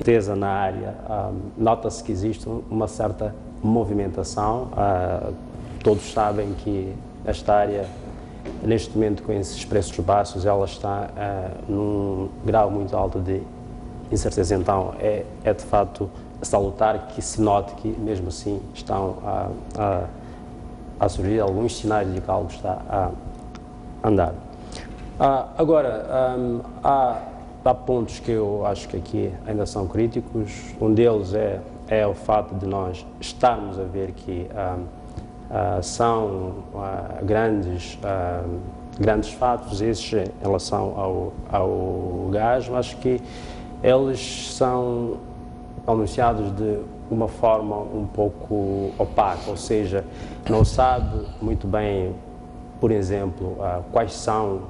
certeza na área. Nota-se que existe uma certa movimentação. Todos sabem que esta área, neste momento, com esses preços baixos, ela está num grau muito alto de incerteza. Então, é de facto salutar que se note que, mesmo assim, estão a surgir alguns sinais de que algo está a andar. Agora, há pontos que eu acho que aqui ainda são críticos. Um deles é o fato de nós estarmos a ver que são grandes fatos esses em relação ao gás, mas que eles são anunciados de uma forma um pouco opaca, ou seja, não sabe muito bem, por exemplo, quais são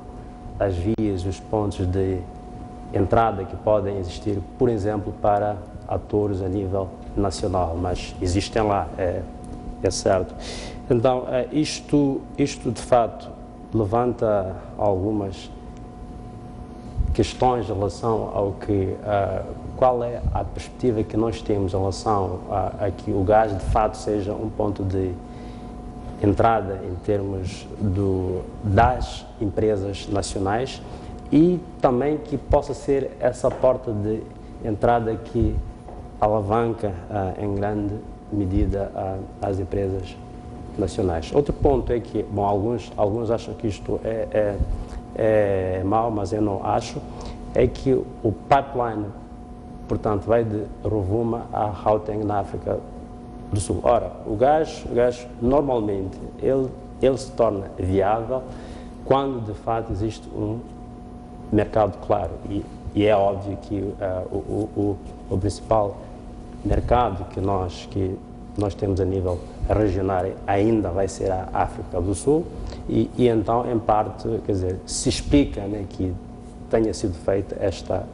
as vias, os pontos de entrada que podem existir, por exemplo, para atores a nível nacional, mas existem lá, é certo. Então, isto de facto levanta algumas questões em relação ao que, qual é a perspectiva que nós temos em relação a que o gás de facto seja um ponto de entrada em termos das empresas nacionais e também que possa ser essa porta de entrada que alavanca em grande medida as empresas nacionais. Outro ponto é que, bom, alguns acham que isto é mau, mas eu não acho, é que o pipeline, portanto, vai de Rovuma a Gauteng, na África do Sul. Ora, o gás normalmente, ele se torna viável quando, de fato, existe um mercado claro. E é óbvio que o principal mercado que nós temos a nível regional ainda vai ser a África do Sul e então, em parte, quer dizer, se explica, né, que tenha sido feita esta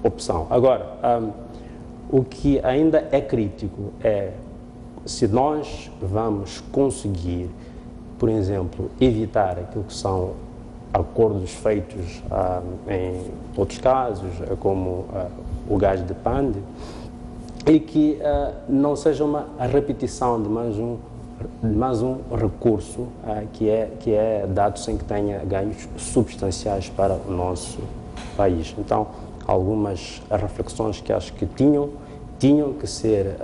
opção. Agora, o que ainda é crítico é se nós vamos conseguir, por exemplo, evitar aquilo que são acordos feitos em outros casos, como o gás de Pande, e que não seja uma repetição de mais um recurso que é dado sem que tenha ganhos substanciais para o nosso país. Então, algumas reflexões que acho que tinham que ser,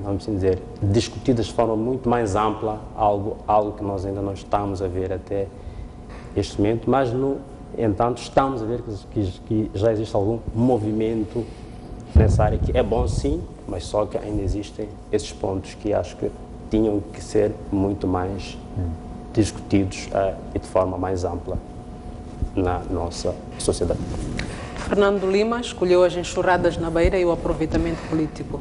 vamos dizer, discutidas de forma muito mais ampla, algo que nós ainda não estamos a ver até este momento, mas, no entanto, estamos a ver que já existe algum movimento nessa área, que é bom sim, mas só que ainda existem esses pontos que acho que tinham que ser muito mais discutidos e de forma mais ampla na nossa sociedade. Fernando Lima escolheu as enxurradas na beira e o aproveitamento político.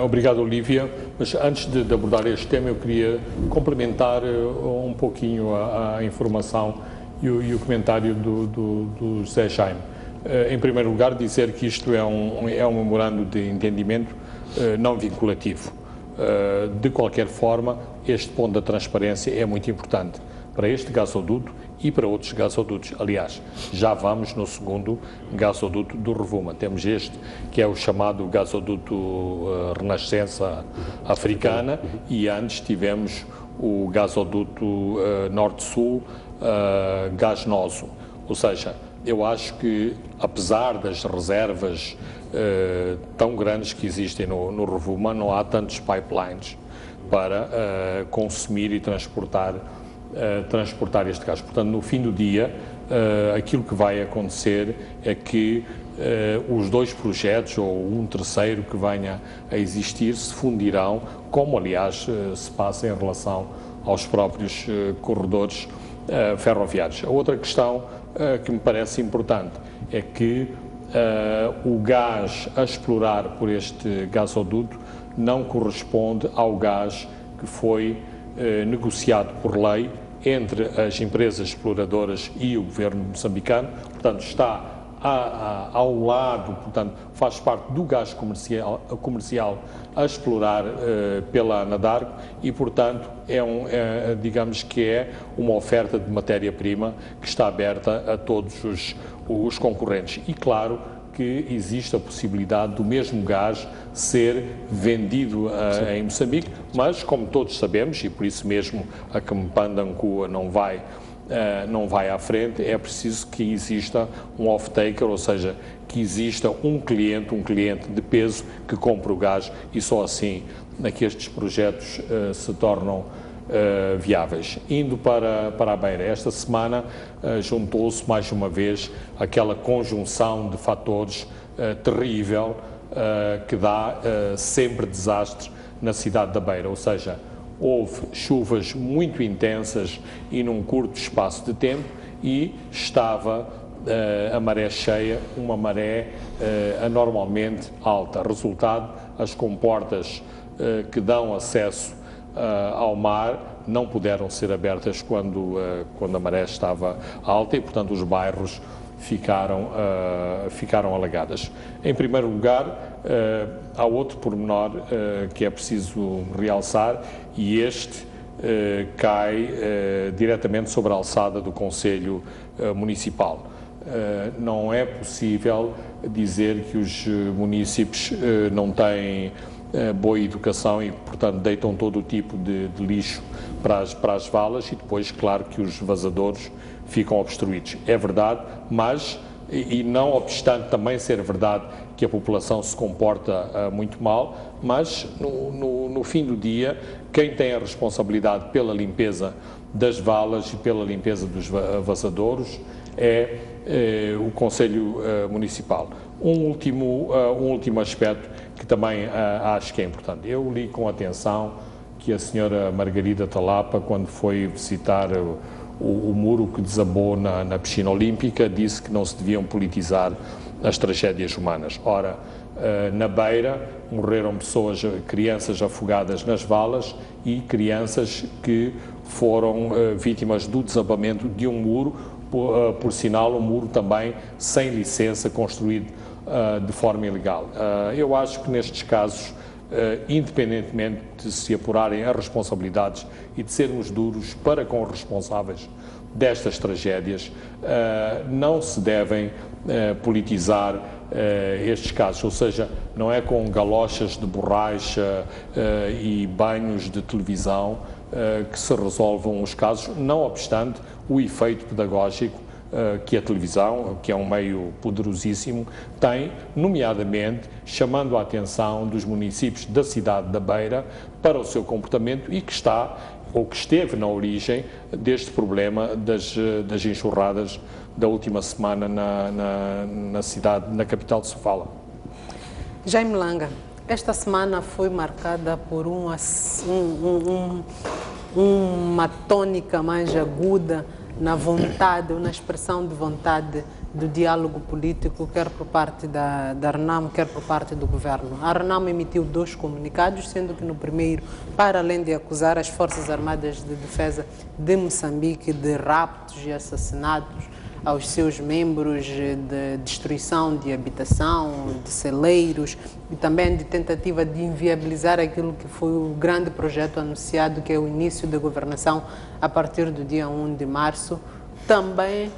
Obrigado, Olívia. Mas antes de abordar este tema, eu queria complementar um pouquinho a informação e o comentário do José Jaime. Em primeiro lugar, dizer que isto é um memorando de entendimento não vinculativo. De qualquer forma, este ponto da transparência é muito importante para este gasoduto e para outros gasodutos. Aliás, já vamos no segundo gasoduto do Rovuma. Temos este, que é o chamado gasoduto Renascença Africana, e antes tivemos o gasoduto Norte-Sul Gasnoso. Ou seja, eu acho que, apesar das reservas tão grandes que existem no Rovuma, não há tantos pipelines para consumir e transportar este gás. Portanto, no fim do dia, aquilo que vai acontecer é que os dois projetos, ou um terceiro que venha a existir, se fundirão, como aliás se passa em relação aos próprios corredores ferroviários. A outra questão que me parece importante é que o gás a explorar por este gasoduto não corresponde ao gás que foi negociado por lei entre as empresas exploradoras e o governo moçambicano. Portanto, está ao lado, portanto, faz parte do gás comercial a explorar pela Anadarko e, portanto, digamos que é uma oferta de matéria-prima que está aberta a todos os concorrentes. E, claro, que existe a possibilidade do mesmo gás ser vendido em Moçambique, mas como todos sabemos, e por isso mesmo a Kampandankua não vai à frente, é preciso que exista um off-taker, ou seja, que exista um cliente de peso que compre o gás, e só assim é que estes projetos se tornam viáveis. Indo para a Beira, esta semana juntou-se mais uma vez aquela conjunção de fatores terrível que dá sempre desastres na cidade da Beira, ou seja, houve chuvas muito intensas e num curto espaço de tempo, e estava a maré cheia, uma maré anormalmente alta. Resultado, as comportas que dão acesso ao mar não puderam ser abertas quando a maré estava alta, e, portanto, os bairros ficaram alagadas. Em primeiro lugar, há outro pormenor que é preciso realçar, e este cai diretamente sobre a alçada do Conselho Municipal. Não é possível dizer que os munícipes não têm boa educação e, portanto, deitam todo o tipo de lixo para as valas, e depois, claro, que os vazadores ficam obstruídos. É verdade, mas, e não obstante também ser verdade que a população se comporta muito mal, mas no fim do dia, quem tem a responsabilidade pela limpeza das valas e pela limpeza dos vazadouros é o Conselho Municipal. Um último aspecto que também acho que é importante. Eu li com atenção que a senhora Margarida Talapa, quando foi visitar o muro que desabou na piscina olímpica, disse que não se deviam politizar as tragédias humanas. Ora, na Beira morreram crianças afogadas nas valas e crianças que foram vítimas do desabamento de um muro, por sinal, um muro também sem licença, construído de forma ilegal. Eu acho que nestes casos, independentemente de se apurarem as responsabilidades e de sermos duros para com os responsáveis destas tragédias, não se devem politizar estes casos, ou seja, não é com galochas de borracha e banhos de televisão que se resolvam os casos, não obstante o efeito pedagógico que a televisão, que é um meio poderosíssimo, tem, nomeadamente chamando a atenção dos municípios da cidade da Beira para o seu comportamento, e que está, ou que esteve na origem deste problema das enxurradas da última semana na cidade, na capital de Sofala. Jaime Langa, esta semana foi marcada por uma tônica mais aguda na vontade, ou na expressão de vontade do diálogo político, quer por parte da RENAM, quer por parte do governo. A RENAM emitiu 2 comunicados, sendo que no primeiro, para além de acusar as Forças Armadas de Defesa de Moçambique de raptos e assassinatos aos seus membros, de destruição de habitação, de celeiros, e também de tentativa de inviabilizar aquilo que foi o grande projeto anunciado, que é o início da governação a partir do dia 1 de março, também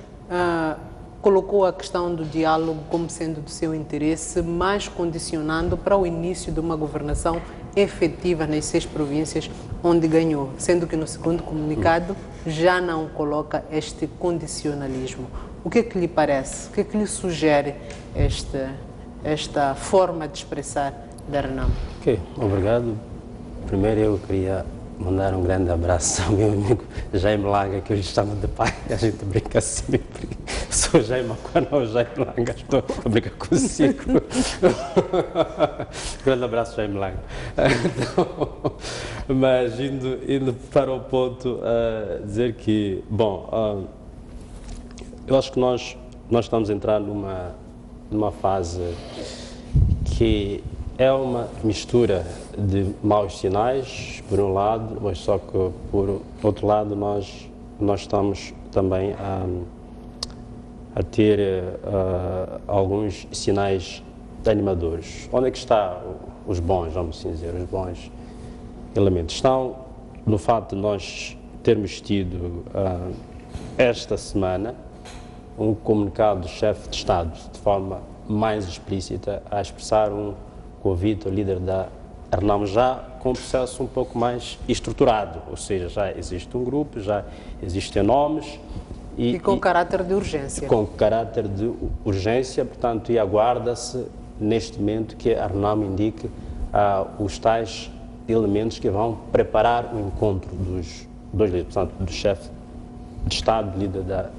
colocou a questão do diálogo como sendo do seu interesse, mas condicionando para o início de uma governação efetiva nas 6 províncias onde ganhou, sendo que no segundo comunicado já não coloca este condicionalismo. O que é que lhe parece? O que é que lhe sugere esta forma de expressar da RENAM? Ok, obrigado. Primeiro eu queria mandar um grande abraço ao meu amigo Jaime Langa, que eu lhe chamo de pai. A gente brinca sempre. Sou Jaime Aquana ou Jaime Langa, estou a brincar consigo. Grande abraço, Jaime Langa. Então, mas indo para o ponto, dizer que, bom, eu acho que nós estamos a entrar numa fase que é uma mistura de maus sinais, por um lado, mas só que, por outro lado, nós estamos também a ter alguns sinais animadores. Onde é que estão os bons, vamos assim dizer, os bons elementos? Estão no fato de nós termos tido, esta semana, um comunicado do chefe de Estado, de forma mais explícita a expressar um convite ao líder da RNAM, já com um processo um pouco mais estruturado, ou seja, já existe um grupo, já existem nomes. E com caráter de urgência. Com caráter de urgência, portanto, e aguarda-se neste momento que a RNAM indique os tais elementos que vão preparar o encontro dos dois líderes, portanto, do chefe de Estado, líder da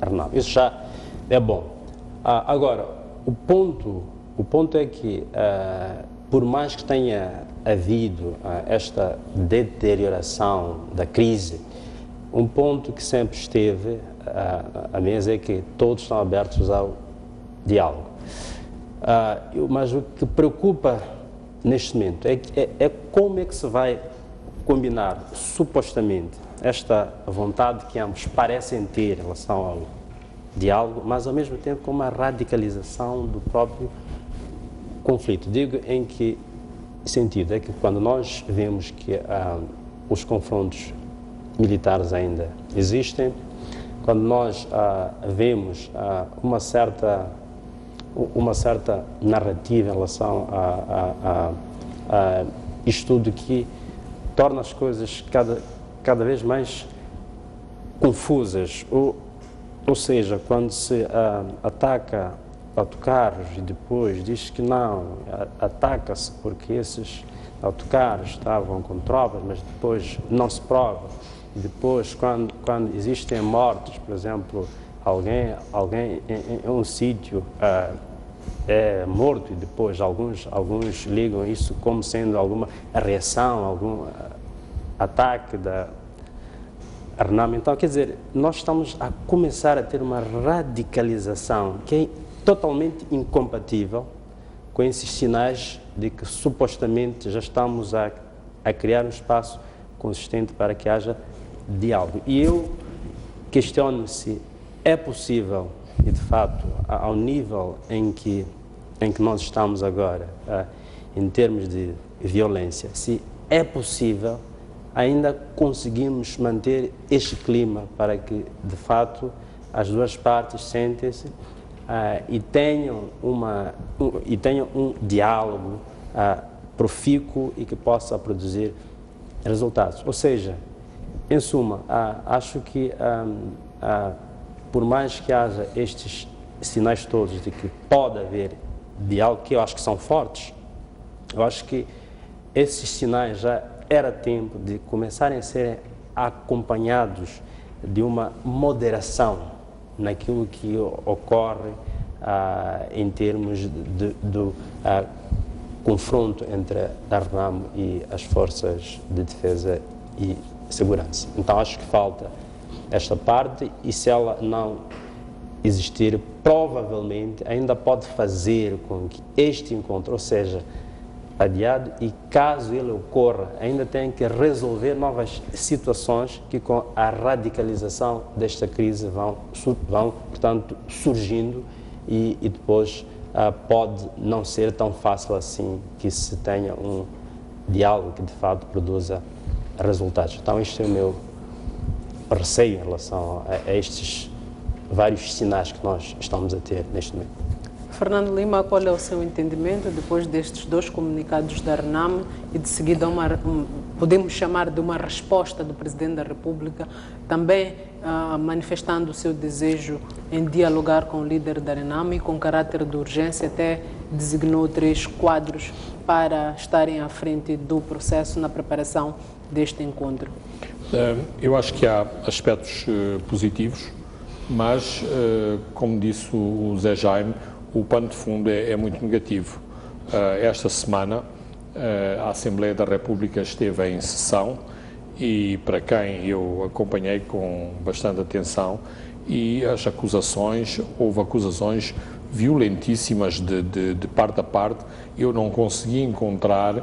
RNAM. Isso já é bom. Agora, o ponto é que, por mais que tenha havido esta deterioração da crise, um ponto que sempre esteve à mesa é que todos estão abertos ao diálogo. Mas o que preocupa neste momento é como é que se vai combinar, supostamente, esta vontade que ambos parecem ter em relação ao diálogo, mas ao mesmo tempo com uma radicalização do próprio conflito. Digo em que sentido? É que quando nós vemos que os confrontos militares ainda existem, quando nós vemos uma certa narrativa em relação a isto tudo que torna as coisas cada vez mais confusas, ou seja, quando se ataca autocarros e depois diz que não, ataca-se porque esses autocarros estavam com tropas, mas depois não se prova. E depois, quando existem mortes, por exemplo, alguém em um sítio é morto e depois alguns ligam isso como sendo alguma reação, algum ataque da RNAM. Então, quer dizer, nós estamos a começar a ter uma radicalização que é totalmente incompatível com esses sinais de que supostamente já estamos a criar um espaço consistente para que haja diálogo. E eu questiono se é possível, e de fato, ao nível em que nós estamos agora, em termos de violência, se é possível ainda conseguirmos manter este clima para que, de fato, as duas partes sentem-se e tenham um diálogo profícuo e que possa produzir resultados. Ou seja, em suma, acho que por mais que haja estes sinais todos de que pode haver diálogo, que eu acho que são fortes, eu acho que esses sinais já era tempo de começarem a ser acompanhados de uma moderação naquilo que ocorre em termos do confronto entre a RNAM e as forças de defesa e segurança. Então acho que falta esta parte e se ela não existir, provavelmente ainda pode fazer com que este encontro, ou seja, adiado, e caso ele ocorra, ainda tem que resolver novas situações que com a radicalização desta crise vão portanto, surgindo e depois pode não ser tão fácil assim que se tenha um diálogo que de fato produza resultados. Então este é o meu receio em relação a estes vários sinais que nós estamos a ter neste momento. Fernando Lima, qual é o seu entendimento depois destes dois comunicados da RNAM e de seguida podemos chamar de uma resposta do Presidente da República, também manifestando o seu desejo em dialogar com o líder da RNAM e com caráter de urgência até designou 3 quadros para estarem à frente do processo na preparação deste encontro? Eu acho que há aspectos positivos, mas, como disse o Zé Jaime, o pano de fundo é muito negativo. Esta semana, a Assembleia da República esteve em sessão e, para quem eu acompanhei com bastante atenção, e houve acusações violentíssimas de parte a parte. Eu não consegui encontrar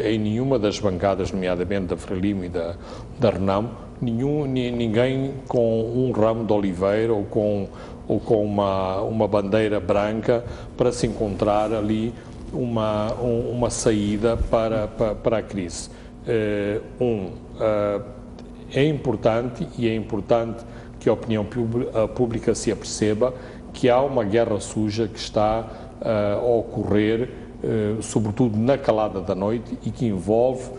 em nenhuma das bancadas, nomeadamente da Frelimo e da RNAM, ninguém com um ramo de oliveira ou com uma bandeira branca para se encontrar ali uma saída para a crise. É importante que a opinião pública se aperceba que há uma guerra suja que está a ocorrer, sobretudo na calada da noite, e que envolve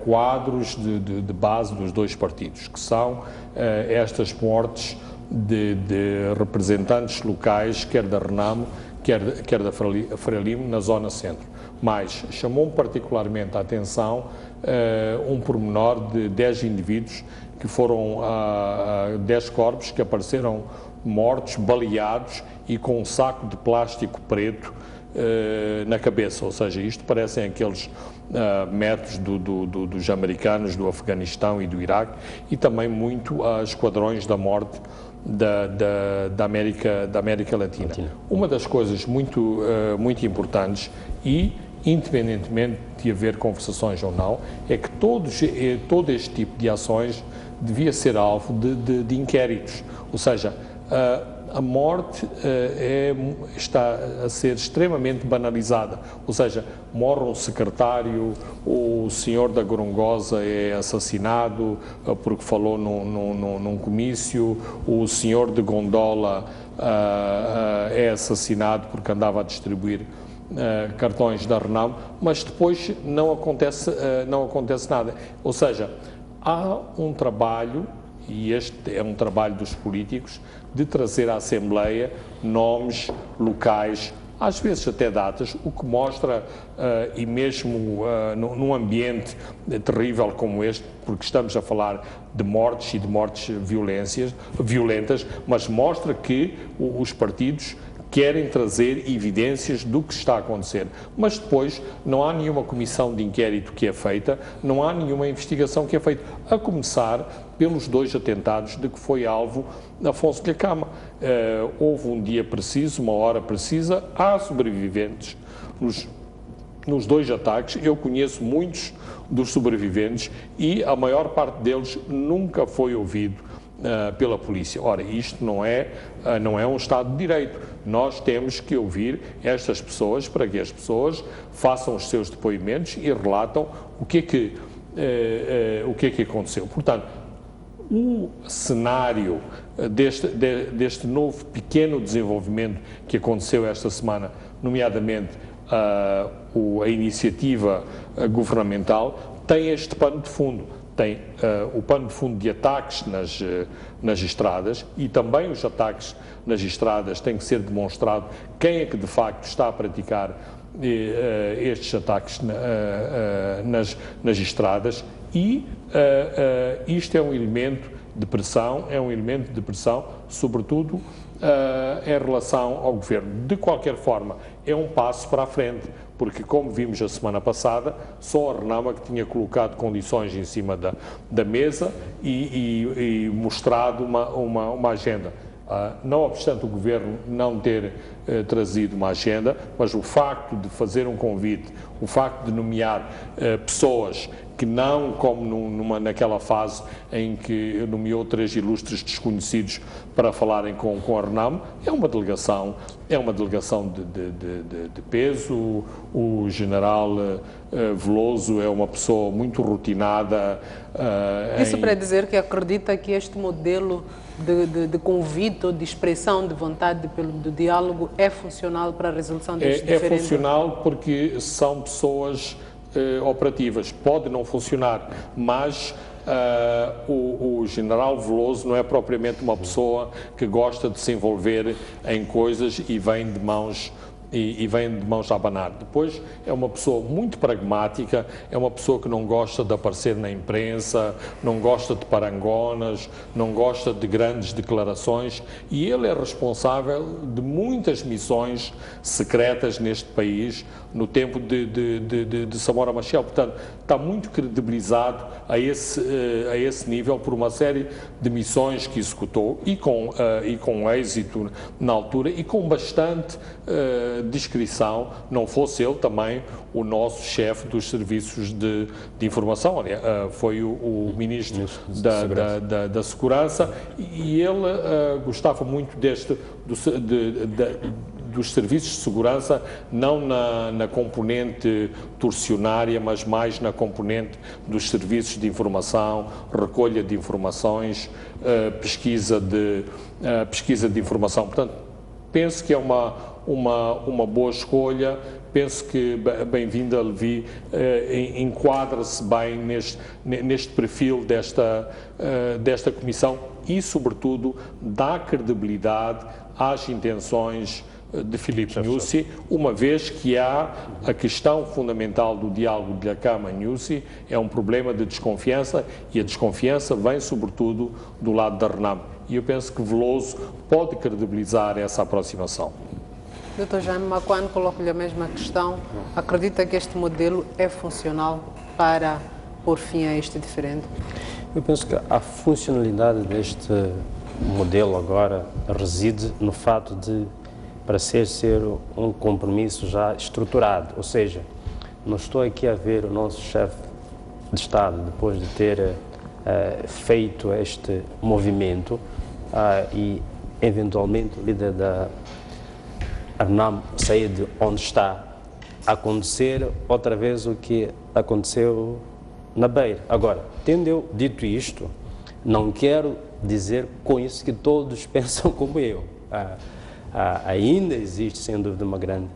quadros de base dos dois partidos, que são estas mortes de representantes locais, quer da Renamo, quer da Frelimo, na zona centro. Mas chamou-me particularmente a atenção um pormenor de 10 indivíduos que foram 10 corpos que apareceram mortos, baleados e com um saco de plástico preto na cabeça, ou seja, isto parecem aqueles métodos dos americanos, do Afeganistão e do Iraque, e também muito a esquadrões da morte da América Latina. Uma das coisas muito importantes, e independentemente de haver conversações ou não, é que todo este tipo de ações devia ser alvo de inquéritos, ou seja, a morte está a ser extremamente banalizada, ou seja, morre um secretário, o senhor da Gorongosa é assassinado porque falou num comício, o senhor de Gondola é assassinado porque andava a distribuir cartões da Renamo, mas depois não acontece nada. Ou seja, há um trabalho, e este é um trabalho dos políticos, de trazer à Assembleia nomes locais, às vezes até datas, o que mostra, e mesmo num ambiente terrível como este, porque estamos a falar de mortes e de mortes violentas, mas mostra que os partidos querem trazer evidências do que está a acontecer. Mas depois não há nenhuma comissão de inquérito que é feita, não há nenhuma investigação que é feita, a começar pelos 2 atentados de que foi alvo Afonso Dhlakama. Houve um dia preciso, uma hora precisa, há sobreviventes nos 2 ataques. Eu conheço muitos dos sobreviventes e a maior parte deles nunca foi ouvido pela polícia. Ora, isto não é um Estado de Direito. Nós temos que ouvir estas pessoas para que as pessoas façam os seus depoimentos e relatam o que é que aconteceu. Portanto, o cenário deste novo pequeno desenvolvimento que aconteceu esta semana, nomeadamente a iniciativa governamental, tem este pano de fundo. Tem o pano de fundo de ataques nas estradas, e também os ataques nas estradas têm que ser demonstrado quem é que de facto está a praticar estes ataques nas estradas, e isto é um elemento de pressão, sobretudo em relação ao governo. De qualquer forma, é um passo para a frente, porque, como vimos a semana passada, só a Renamo que tinha colocado condições em cima da mesa e mostrado uma agenda. Não obstante o Governo não ter trazido uma agenda, mas o facto de fazer um convite, o facto de nomear pessoas que não, como naquela fase em que nomeou 3 ilustres desconhecidos para falarem com a Renamo, é uma delegação de peso. O general Veloso é uma pessoa muito rotinada. Isso para dizer que acredita que este modelo de convite ou de expressão de vontade do diálogo é funcional para a resolução destes diferendos? É funcional porque são pessoas operativas. Pode não funcionar, mas o general Veloso não é propriamente uma pessoa que gosta de se envolver em coisas e vem de mãos a abanar. Depois, é uma pessoa muito pragmática, é uma pessoa que não gosta de aparecer na imprensa, não gosta de parangonas, não gosta de grandes declarações, e ele é responsável de muitas missões secretas neste país no tempo de Samora Machel. Portanto, está muito credibilizado a esse nível por uma série de missões que executou, e com êxito na altura e com bastante discrição, não fosse ele também o nosso chefe dos serviços de informação. Olha, foi o ministro da Segurança, e ele gostava muito dos serviços de segurança, não na componente torcionária, mas mais na componente dos serviços de informação, recolha de informações, pesquisa de informação. Portanto, penso que é uma boa escolha. Penso que Bem-vinda Levi enquadra-se bem neste perfil desta comissão e, sobretudo, dá credibilidade às intenções de Filipe Nyusi, uma vez que há a questão fundamental do diálogo de Dhlakama-Nyusi, é um problema de desconfiança, e a desconfiança vem, sobretudo, do lado da RENAM. E eu penso que Veloso pode credibilizar essa aproximação. Dr. Jaime Macuane, coloco-lhe a mesma questão. Acredita que este modelo é funcional para pôr fim a este diferendo? Eu penso que a funcionalidade deste modelo agora reside no fato de ser um compromisso já estruturado, ou seja, não estou aqui a ver o nosso chefe de Estado, depois de ter feito este movimento e eventualmente o líder da RENAM sair de onde está, acontecer outra vez o que aconteceu na Beira. Agora, tendo eu dito isto, não quero dizer com isso que todos pensam como eu. Ainda existe, sem dúvida, uma grande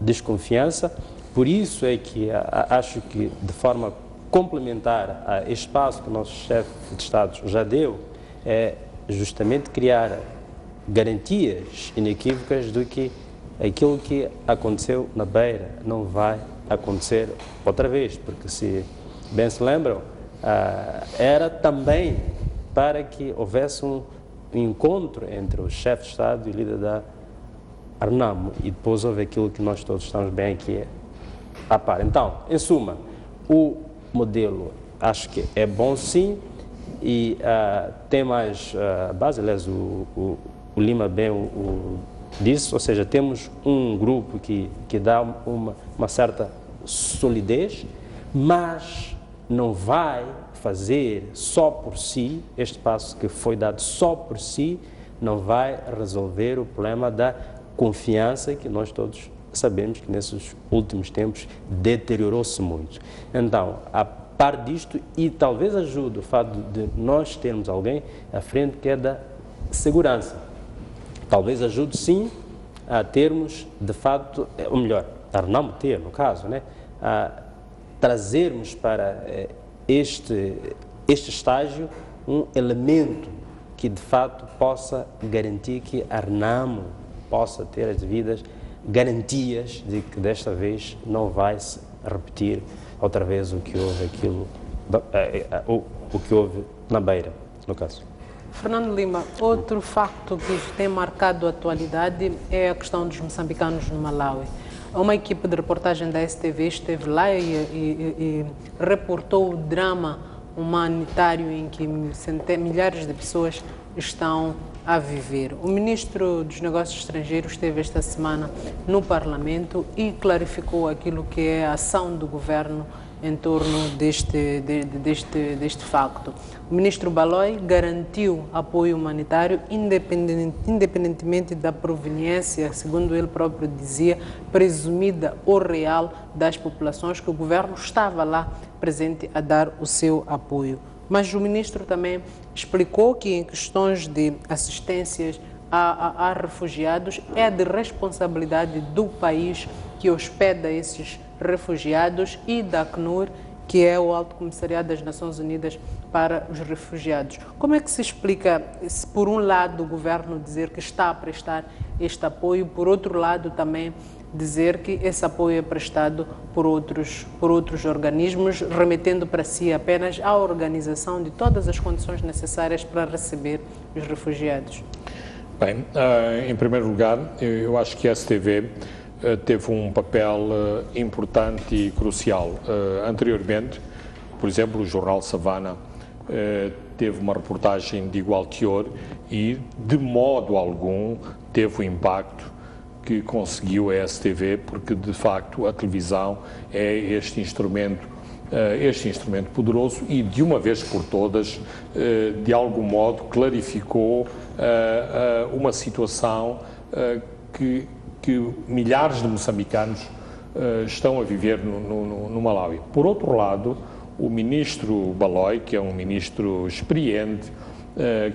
desconfiança, por isso é que acho que, de forma complementar a este passo que o nosso chefe de Estado já deu, é justamente criar garantias inequívocas de que aquilo que aconteceu na Beira não vai acontecer outra vez, porque, se bem se lembram, era também para que houvesse um encontro entre o chefe de Estado e o líder da RENAM, e depois houve aquilo que nós todos estamos bem aqui a par. Então, em suma, o modelo acho que é bom sim, e tem mais base, aliás, o Lima bem disse, ou seja, temos um grupo que dá uma certa solidez, mas não vai fazer só por si, este passo que foi dado só por si, não vai resolver o problema da confiança que nós todos sabemos que nesses últimos tempos deteriorou-se muito. Então, a par disto, e talvez ajude o fato de nós termos alguém à frente que é da segurança, talvez ajude sim a termos, de fato, ou melhor, a RENAM ter, no caso, né, a trazermos para este estágio um elemento que, de fato, possa garantir que a RENAM possa ter as devidas garantias de que desta vez não vai se repetir outra vez o que houve o que houve na Beira, no caso. Fernando Lima, outro facto que tem marcado a atualidade é a questão dos moçambicanos no Malawi. Uma equipe de reportagem da STV esteve lá e reportou o drama humanitário em que milhares de pessoas estão a viver. O ministro dos Negócios Estrangeiros esteve esta semana no Parlamento e clarificou aquilo que é a ação do governo em torno deste facto. O ministro Baloy garantiu apoio humanitário independentemente da proveniência, segundo ele próprio dizia, presumida ou real das populações, que o governo estava lá presente a dar o seu apoio. Mas o ministro também explicou que em questões de assistências a refugiados é de responsabilidade do país que hospeda esses refugiados e da Acnur, que é o Alto Comissariado das Nações Unidas para os Refugiados. Como é que se explica, se por um lado o governo dizer que está a prestar este apoio, por outro lado também dizer que esse apoio é prestado por outros organismos, remetendo para si apenas a organização de todas as condições necessárias para receber os refugiados? Bem, em primeiro lugar, eu acho que a STV teve um papel importante e crucial. Anteriormente, por exemplo, o jornal Savana teve uma reportagem de igual teor e, de modo algum, teve o impacto que conseguiu a STV, porque, de facto, a televisão é este instrumento poderoso e, de uma vez por todas, de algum modo, clarificou uma situação que milhares de moçambicanos estão a viver no Malawi. Por outro lado, o ministro Baloy, que é um ministro experiente,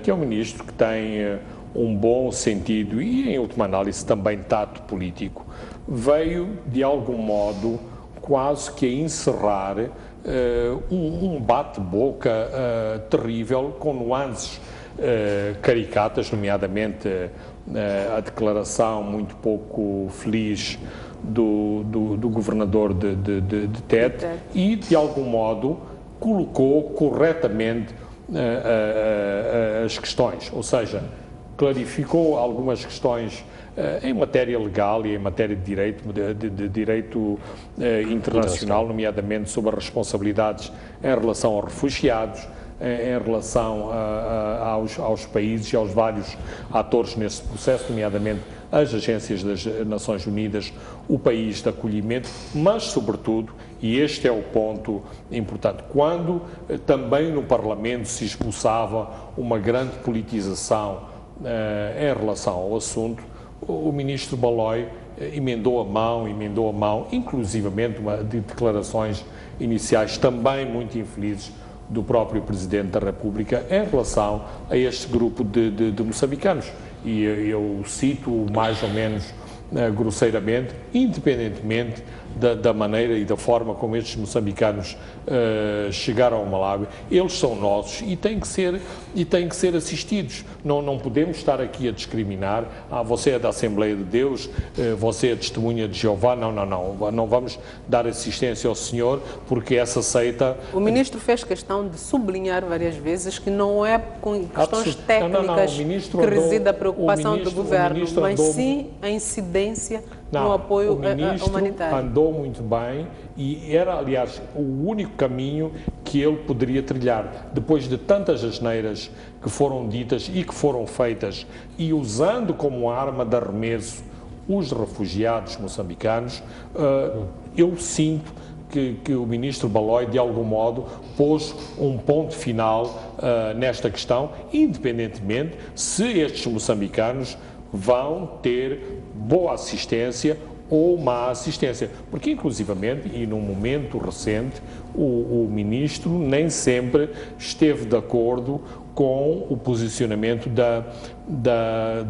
que é um ministro que tem um bom sentido e, em última análise, também tato político, veio, de algum modo, quase que a encerrar um bate-boca terrível, com nuances caricatas, nomeadamente a declaração muito pouco feliz do governador de Tete e, de algum modo, colocou corretamente as questões, ou seja, clarificou algumas questões em matéria legal e em matéria de direito internacional, nomeadamente sobre as responsabilidades em relação aos refugiados, em relação aos países e aos vários atores nesse processo, nomeadamente as agências das Nações Unidas, o país de acolhimento, mas, sobretudo, e este é o ponto importante, quando também no Parlamento se esboçava uma grande politização em relação ao assunto, o ministro Baloi emendou a mão, inclusivamente de declarações iniciais também muito infelizes do próprio Presidente da República em relação a este grupo de moçambicanos. E eu cito mais ou menos grosseiramente, independentemente da maneira e da forma como estes moçambicanos chegaram ao Malawi, eles são nossos e têm que ser assistidos. Não podemos estar aqui a discriminar. Você é da Assembleia de Deus, você é testemunha de Jeová. Não vamos dar assistência ao senhor porque essa seita... O ministro fez questão de sublinhar várias vezes que não é com questões técnicas que reside a preocupação do governo, mas sim a incidência no apoio humanitário. O ministro andou muito bem e era, aliás, o único caminho que ele poderia trilhar. Depois de tantas asneiras que foram ditas e que foram feitas e usando como arma de arremesso os refugiados moçambicanos, eu sinto que o ministro Baloi, de algum modo, pôs um ponto final nesta questão, independentemente se estes moçambicanos vão ter boa assistência ou má assistência, porque inclusivamente, e num momento recente, o ministro nem sempre esteve de acordo com o posicionamento da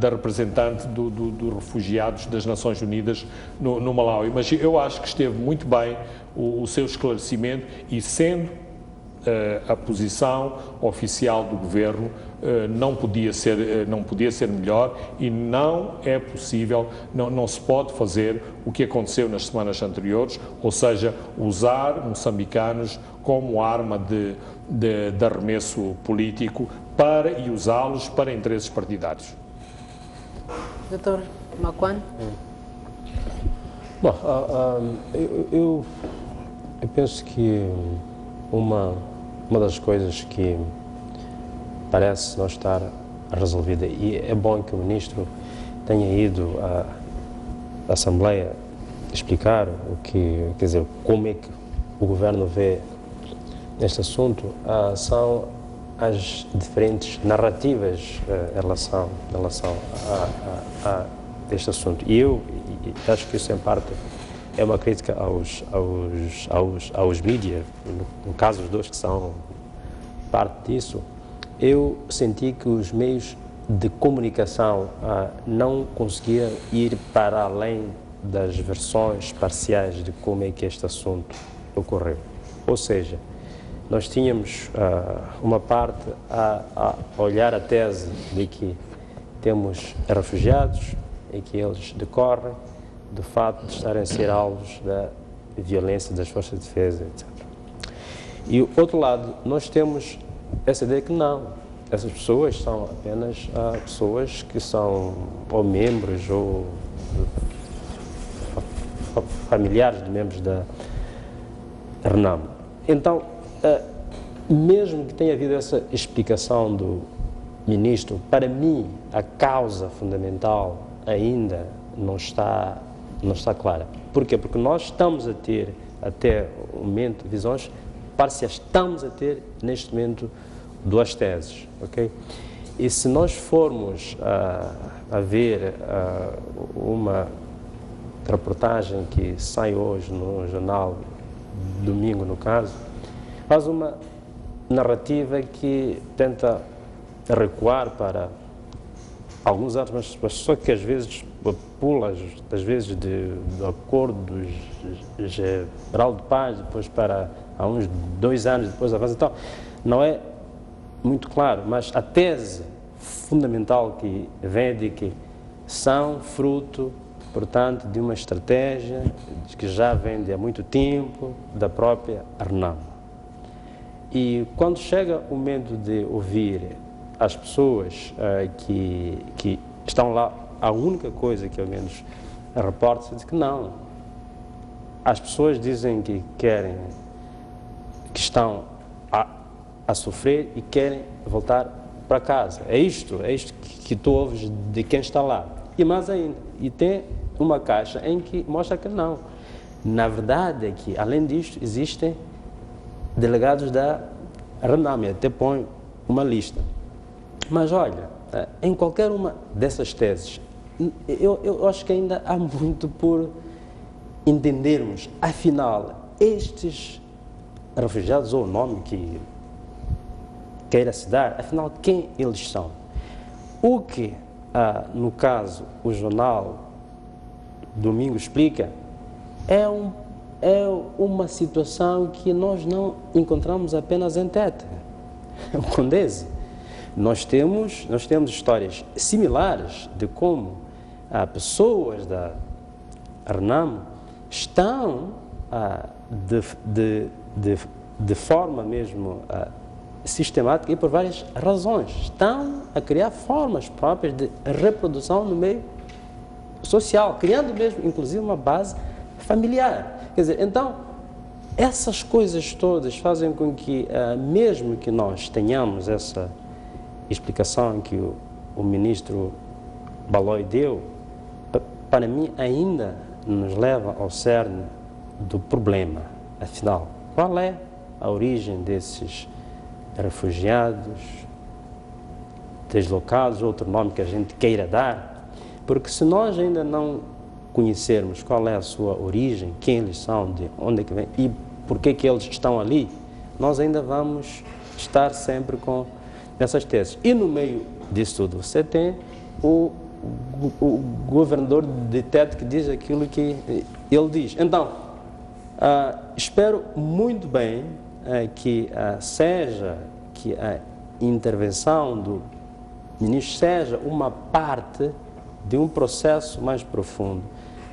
representante dos refugiados das Nações Unidas no Malawi, mas eu acho que esteve muito bem o seu esclarecimento e sendo a posição oficial do governo não podia ser melhor e não é possível, não se pode fazer o que aconteceu nas semanas anteriores, ou seja, usar moçambicanos como arma de arremesso político e usá-los para interesses partidários. Dr. Macuan? Bom, eu penso que uma das coisas que parece não estar resolvida, e é bom que o ministro tenha ido à Assembleia explicar quer dizer, como é que o governo vê este assunto, são as diferentes narrativas em relação a este assunto. E eu acho que isso, em parte, é uma crítica aos mídias, no caso os dois que são parte disso. Eu senti que os meios de comunicação não conseguiam ir para além das versões parciais de como é que este assunto ocorreu. Ou seja, nós tínhamos uma parte a olhar a tese de que temos refugiados e que eles decorrem do fato de estarem a ser alvos da violência das forças de defesa, etc. E, do outro lado, nós temos essa ideia que não, essas pessoas são apenas pessoas que são ou membros ou familiares de membros da RENAMO. Então, mesmo que tenha havido essa explicação do ministro, para mim a causa fundamental ainda não está clara. Por quê? Porque nós estamos a ter, até o momento, visões parciais. Estamos a ter, neste momento, duas teses, ok? E se nós formos a ver uma reportagem que sai hoje no jornal, domingo no caso, faz uma narrativa que tenta recuar para alguns anos, mas só que às vezes pula, às vezes de acordo geral de paz, depois para há uns 2 anos depois avança. Então, não é muito claro, mas a tese fundamental que vem de que são fruto, portanto, de uma estratégia que já vem de há muito tempo da própria RENAM. E quando chega o momento de ouvir as pessoas que estão lá, a única coisa que ao menos reporta-se é que não. As pessoas dizem que querem, que estão a sofrer e querem voltar para casa. É isto que tu ouves de quem está lá. E mais ainda, e tem uma caixa em que mostra que não. Na verdade é que, além disto, existem delegados da RENAM, até põe uma lista. Mas olha, em qualquer uma dessas teses, eu acho que ainda há muito por entendermos, afinal, estes refugiados, ou o nome que queira se dar, afinal, quem eles são? O que, no caso, o jornal Domingo explica, é uma situação que nós não encontramos apenas em Tete, o Condeze. Nós temos histórias similares de como pessoas da RENAM estão de forma mesmo sistemática e por várias razões, estão a criar formas próprias de reprodução no meio social, criando mesmo, inclusive, uma base familiar. Quer dizer, então, essas coisas todas fazem com que, mesmo que nós tenhamos essa explicação que o ministro Baloi deu, para mim ainda nos leva ao cerne do problema. Afinal, qual é a origem desses refugiados, deslocados, outro nome que a gente queira dar? Porque se nós ainda não conhecermos qual é a sua origem, quem eles são, de onde é que vêm e por que eles estão ali, nós ainda vamos estar sempre com essas teses. E no meio disso tudo, você tem o governador de Tete que diz aquilo que ele diz. Então, espero muito bem que a intervenção do ministro seja uma parte de um processo mais profundo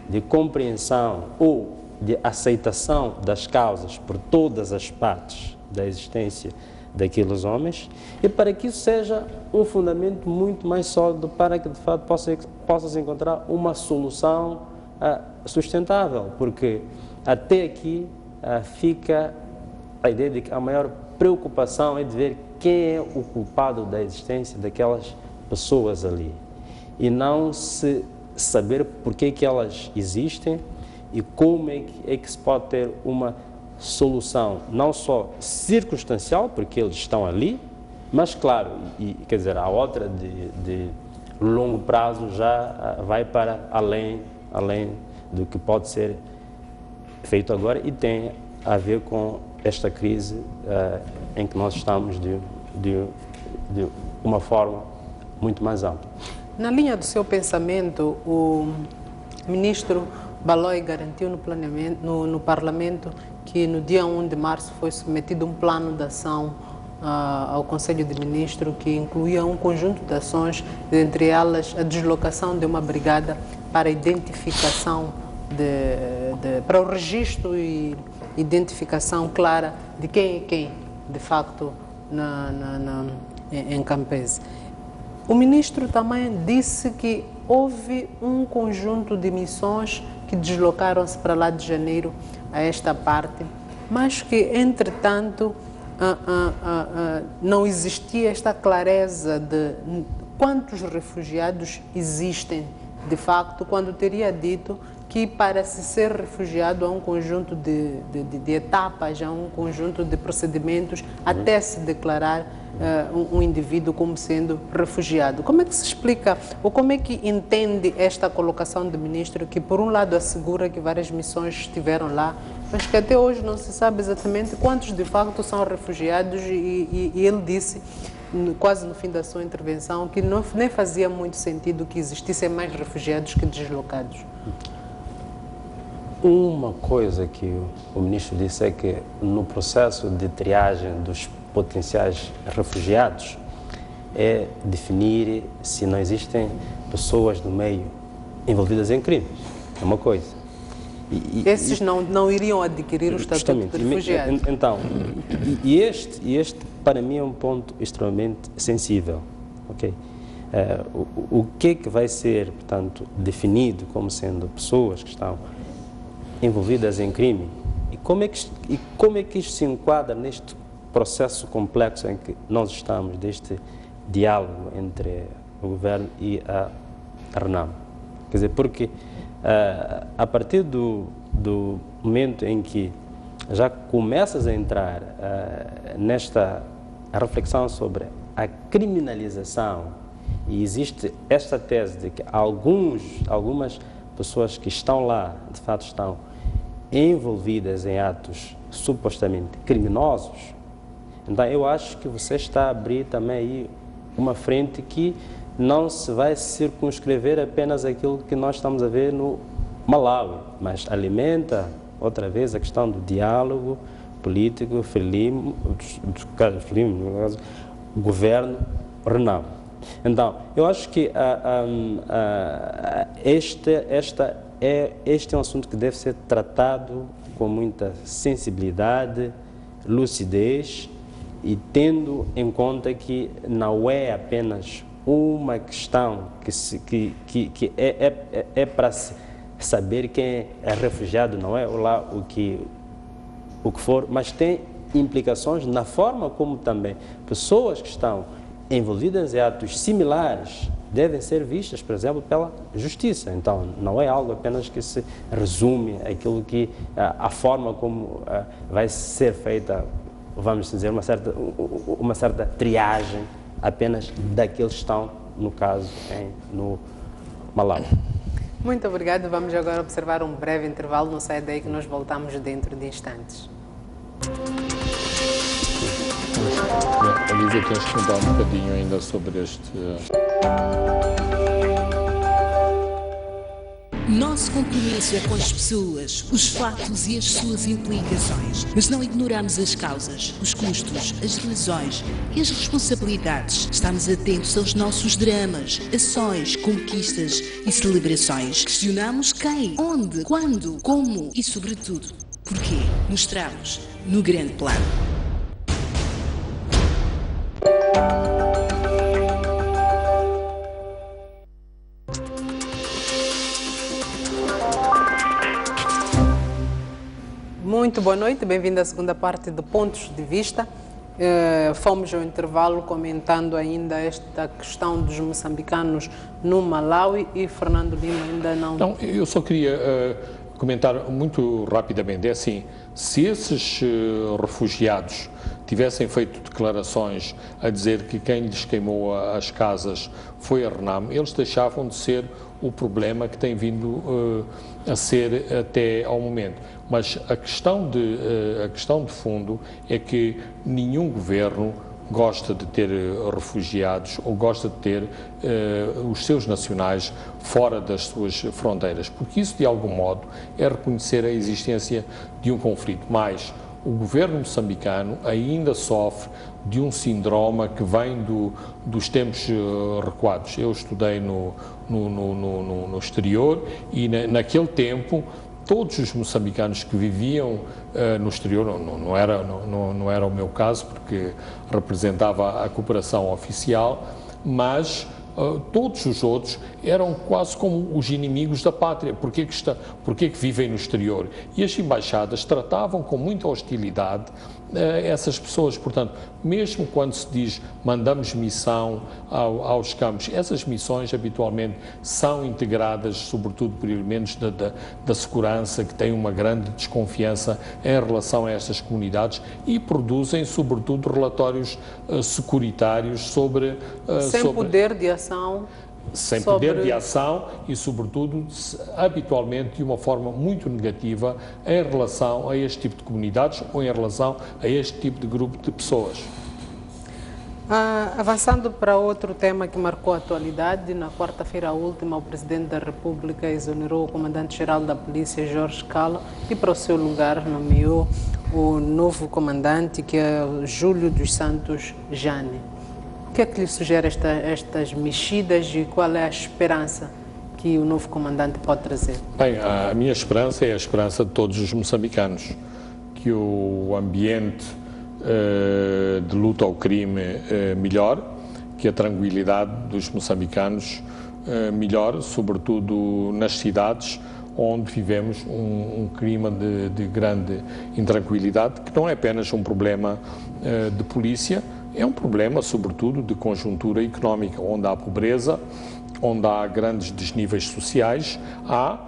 de compreensão ou de aceitação das causas por todas as partes da existência daqueles homens, e para que isso seja um fundamento muito mais sólido para que de fato possa-se encontrar uma solução sustentável, porque até aqui fica a ideia de que a maior preocupação é de ver quem é o culpado da existência daquelas pessoas ali, e não se saber por que elas existem e como é que se pode ter uma solução, não só circunstancial, porque eles estão ali, mas claro, quer dizer, a outra de longo prazo já vai para além do que pode ser feito agora e tem a ver com esta crise em que nós estamos de uma forma muito mais ampla. Na linha do seu pensamento, o ministro Baloi garantiu no Parlamento que no dia 1 de março foi submetido um plano de ação ao Conselho de Ministros que incluía um conjunto de ações, entre elas a deslocação de uma brigada para identificação, para o registro e identificação clara de quem é quem, de facto, em Campese. O ministro também disse que houve um conjunto de missões que deslocaram-se para lá de janeiro a esta parte, mas que, entretanto, não existia esta clareza de quantos refugiados existem, de facto, quando teria dito que para se ser refugiado há um conjunto de etapas, há um conjunto de procedimentos até se declarar um indivíduo como sendo refugiado. Como é que se explica, ou como é que entende esta colocação do ministro, que por um lado assegura que várias missões estiveram lá, mas que até hoje não se sabe exatamente quantos de facto são refugiados, e ele disse quase no fim da sua intervenção, que nem fazia muito sentido que existissem mais refugiados que deslocados. Uma coisa que o ministro disse é que no processo de triagem dos potenciais refugiados é definir se não existem pessoas do meio envolvidas em crimes. É uma coisa. Esses não iriam adquirir o estatuto de refugiado. Então, este para mim é um ponto extremamente sensível. Okay? O que vai ser, portanto, definido como sendo pessoas que estão envolvidas em crime e como é que isto se enquadra neste processo complexo em que nós estamos, deste diálogo entre o governo e a RENAM? Quer dizer, porque a partir do momento em que já começas a entrar nesta reflexão sobre a criminalização e existe esta tese de que algumas pessoas que estão lá, de fato, estão envolvidas em atos supostamente criminosos, então eu acho que você está a abrir também aí uma frente que não se vai circunscrever apenas aquilo que nós estamos a ver no Malawi, mas alimenta outra vez a questão do diálogo político, governo, RENAM. Então, eu acho que este é um assunto que deve ser tratado com muita sensibilidade, lucidez e tendo em conta que não é apenas uma questão que é para saber quem é refugiado, não é? Ou lá o que for, mas tem implicações na forma como também pessoas que estão envolvidas em atos similares devem ser vistas, por exemplo, pela justiça. Então, não é algo apenas que se resume aquilo que a forma como vai ser feita, vamos dizer, uma certa triagem apenas daqueles que estão, no caso, no Malawi. Muito obrigado. Vamos agora observar um breve intervalo. Não sai daí que nós voltamos dentro de instantes. A Lisa, queres contar um bocadinho ainda sobre este... Nosso compromisso é com as pessoas, os fatos e as suas implicações. Mas não ignoramos as causas, os custos, as razões e as responsabilidades. Estamos atentos aos nossos dramas, ações, conquistas e celebrações. Questionamos quem, onde, quando, como e, sobretudo, porquê. Mostramos no grande plano. Muito boa noite, bem-vindo à segunda parte de Pontos de Vista. Fomos ao intervalo comentando ainda esta questão dos moçambicanos no Malawi e Fernando Lima ainda não... Não, eu só queria comentar muito rapidamente. É assim, se esses refugiados tivessem feito declarações a dizer que quem lhes queimou as casas foi a RENAM, eles deixavam de ser o problema que tem vindo a ser até ao momento. Mas a questão de fundo é que nenhum governo gosta de ter refugiados ou gosta de ter os seus nacionais fora das suas fronteiras, porque isso, de algum modo, é reconhecer a existência de um conflito. Mas o governo moçambicano ainda sofre de um sindrome que vem dos tempos recuados. Eu estudei no exterior e naquele tempo todos os moçambicanos que viviam no exterior, não era o meu caso porque representava a cooperação oficial, mas todos os outros eram quase como os inimigos da pátria. Porquê que vivem no exterior? E as embaixadas tratavam com muita hostilidade essas pessoas. Portanto, mesmo quando se diz mandamos missão aos campos, essas missões habitualmente são integradas, sobretudo por elementos da segurança, que têm uma grande desconfiança em relação a estas comunidades e produzem, sobretudo, relatórios securitários sobre... poder de ação... Sem poder de ação e, sobretudo, habitualmente de uma forma muito negativa em relação a este tipo de comunidades ou em relação a este tipo de grupo de pessoas. Avançando para outro tema que marcou a atualidade, na quarta-feira última, o Presidente da República exonerou o Comandante-Geral da Polícia, Jorge Kalo, e para o seu lugar nomeou o novo comandante, que é Júlio dos Santos Jane. O que é que lhe sugere estas mexidas e qual é a esperança que o novo comandante pode trazer? Bem, a minha esperança é a esperança de todos os moçambicanos, que o ambiente de luta ao crime melhore, que a tranquilidade dos moçambicanos melhore, sobretudo nas cidades onde vivemos um clima de grande intranquilidade, que não é apenas um problema de polícia, é um problema, sobretudo, de conjuntura económica, onde há pobreza, onde há grandes desníveis sociais, há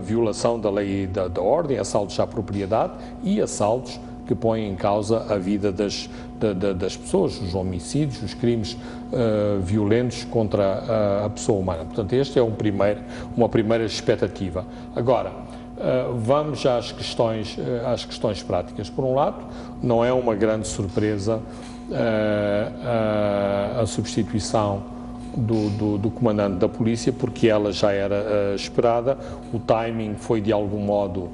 violação da lei da ordem, assaltos à propriedade e assaltos que põem em causa a vida das pessoas, os homicídios, os crimes violentos contra a pessoa humana. Portanto, esta é uma primeira expectativa. Agora, vamos às questões práticas. Por um lado, não é uma grande surpresa a substituição do comandante da polícia, porque ela já era esperada, o timing foi de algum modo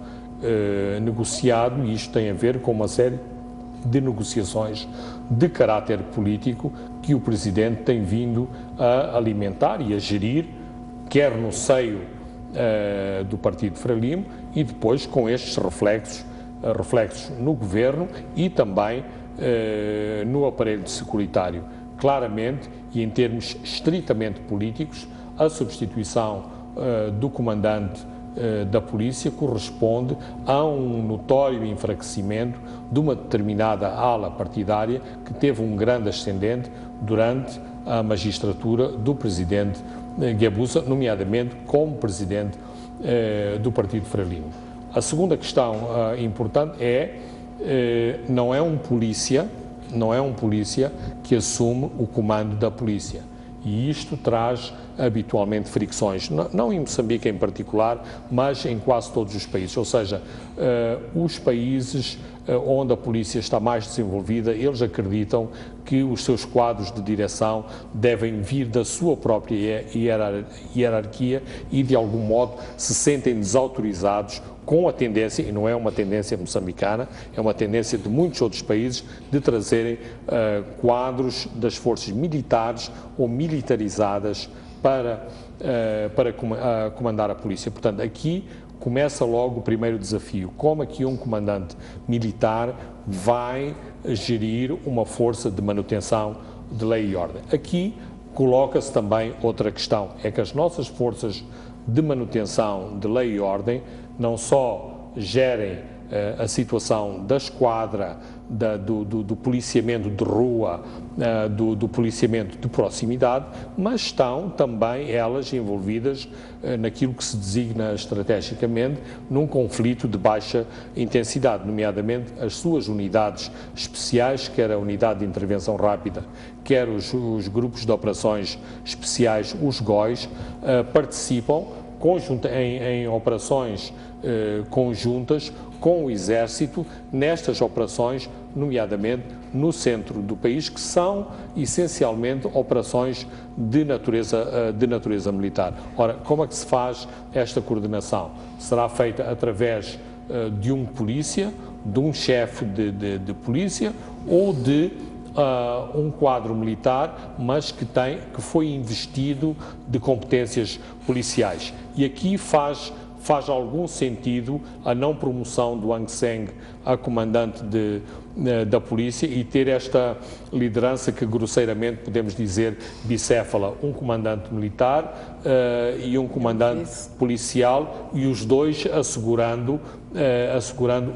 negociado, e isto tem a ver com uma série de negociações de caráter político que o Presidente tem vindo a alimentar e a gerir, quer no seio do Partido Frelimo e depois com estes reflexos no Governo e também no aparelho securitário. Claramente, e em termos estritamente políticos, a substituição do comandante da polícia corresponde a um notório enfraquecimento de uma determinada ala partidária que teve um grande ascendente durante a magistratura do Presidente Guebuza, nomeadamente como Presidente do Partido Frelimo. A segunda questão importante não é um polícia que assume o comando da polícia. E isto traz habitualmente fricções, não em Moçambique em particular, mas em quase todos os países. Ou seja, os países onde a polícia está mais desenvolvida, eles acreditam que os seus quadros de direção devem vir da sua própria hierarquia e, de algum modo, se sentem desautorizados com a tendência, e não é uma tendência moçambicana, é uma tendência de muitos outros países, de trazerem quadros das forças militares ou militarizadas para comandar a polícia. Portanto, aqui começa logo o primeiro desafio. Como é que um comandante militar vai gerir uma força de manutenção de lei e ordem? Aqui coloca-se também outra questão, é que as nossas forças de manutenção de lei e ordem não só gerem a situação da esquadra, do policiamento de rua, do policiamento de proximidade, mas estão também elas envolvidas naquilo que se designa estrategicamente num conflito de baixa intensidade, nomeadamente as suas unidades especiais, quer a unidade de intervenção rápida, quer os grupos de operações especiais, os GOIs, participam em operações conjuntas com o Exército nestas operações, nomeadamente no centro do país, que são essencialmente operações de natureza militar. Ora, como é que se faz esta coordenação? Será feita através de um polícia, de um chefe de polícia ou de um quadro militar, mas que foi investido de competências policiais. E aqui faz algum sentido a não promoção do Aung San a comandante da polícia e ter esta liderança que grosseiramente podemos dizer bicéfala, um comandante militar e um comandante policial, e os dois assegurando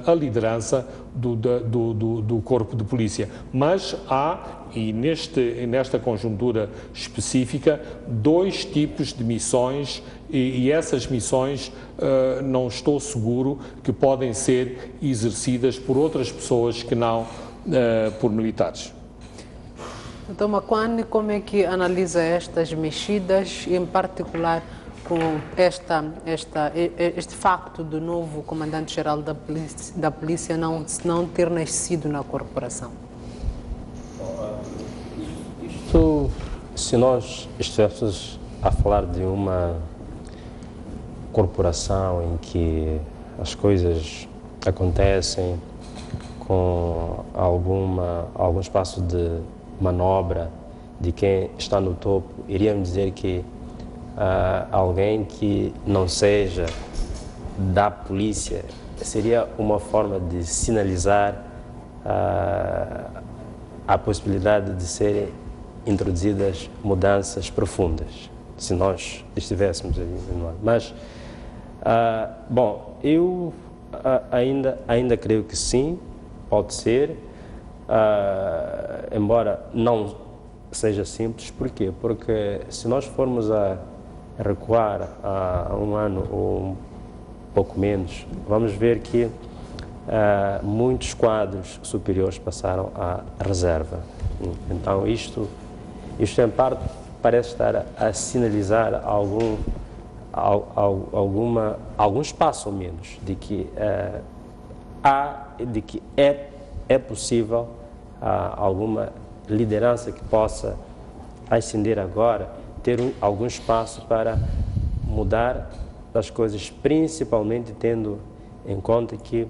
a liderança do corpo de polícia. Mas há, e nesta conjuntura específica, dois tipos de missões, e essas missões não estou seguro que podem ser exercidas por outras pessoas que não por militares. Então, Makwani, como é que analisa estas mexidas, em particular com este facto do novo comandante-geral da polícia não ter nascido na corporação? se nós estivéssemos a falar de uma corporação em que as coisas acontecem com algum espaço de manobra de quem está no topo, iríamos dizer que alguém que não seja da polícia seria uma forma de sinalizar a possibilidade de serem introduzidas mudanças profundas, se nós estivéssemos aí. Mas, bom, eu ainda creio que sim, pode ser, embora não seja simples. Porquê? Porque se nós formos a recuar a um ano ou um pouco menos, vamos ver que muitos quadros superiores passaram à reserva. Então isto em parte parece estar a sinalizar algum espaço ao menos de que é possível alguma liderança que possa ascender agora, ter algum espaço para mudar as coisas, principalmente tendo em conta que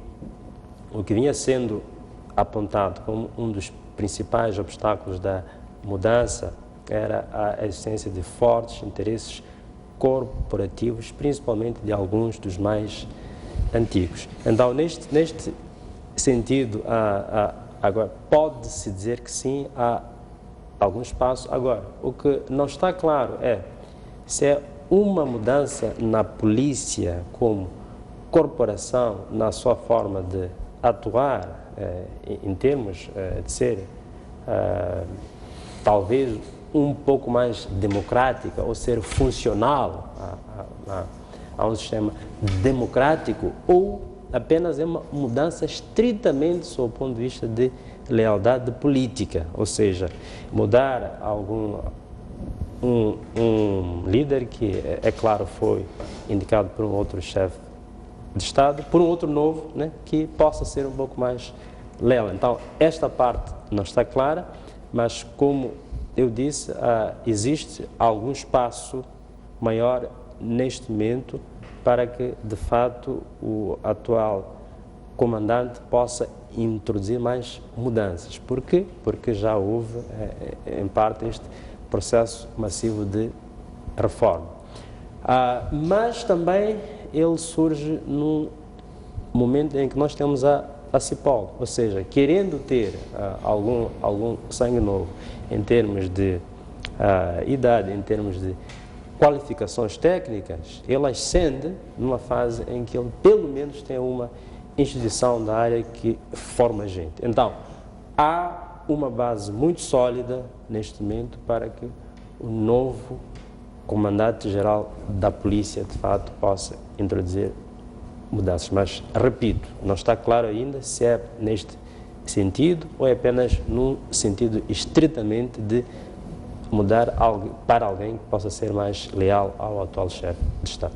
o que vinha sendo apontado como um dos principais obstáculos da mudança era a existência de fortes interesses corporativos, principalmente de alguns dos mais antigos. Então, neste sentido, agora pode-se dizer que sim, há algum espaço. Agora, o que não está claro é se é uma mudança na polícia como corporação, na sua forma de atuar, em termos de ser talvez um pouco mais democrática ou ser funcional a um sistema democrático, ou apenas é uma mudança estritamente sob o ponto de vista de lealdade política, ou seja, mudar um líder que, é claro, foi indicado por um outro chefe de Estado, por um outro novo, né, que possa ser um pouco mais leal. Então, esta parte não está clara, mas como eu disse, existe algum espaço maior neste momento para que, de fato, o atual comandante possa introduzir mais mudanças. Por quê? Porque já houve, em parte, este processo massivo de reforma. Mas também ele surge num momento em que nós temos a CIPOL, ou seja, querendo ter algum sangue novo em termos de idade, em termos de qualificações técnicas, ele ascende numa fase em que ele pelo menos tem uma instituição da área que forma gente. Então, há uma base muito sólida neste momento para que o novo comandante-geral da polícia, de fato, possa introduzir mudanças. Mas, repito, não está claro ainda se é neste sentido ou é apenas num sentido estritamente de mudar algo para alguém que possa ser mais leal ao atual chefe de Estado.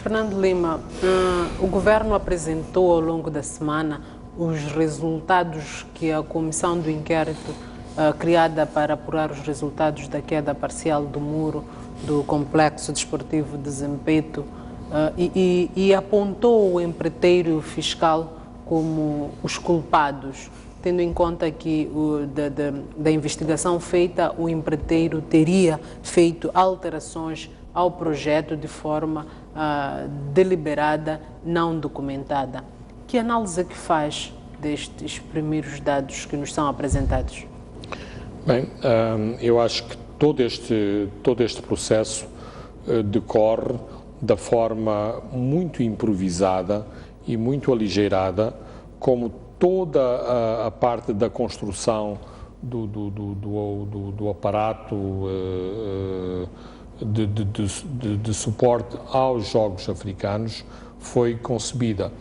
Fernando Lima, o governo apresentou ao longo da semana os resultados que a comissão do inquérito criada para apurar os resultados da queda parcial do muro do complexo desportivo de Zimpeto e apontou o empreiteiro fiscal como os culpados, tendo em conta que da investigação feita, o empreiteiro teria feito alterações ao projeto de forma deliberada, não documentada. Que análise que faz destes primeiros dados que nos são apresentados? Bem, eu acho que todo este processo decorre da forma muito improvisada e muito aligeirada, como toda a parte da construção do aparato de suporte aos Jogos Africanos foi concebida.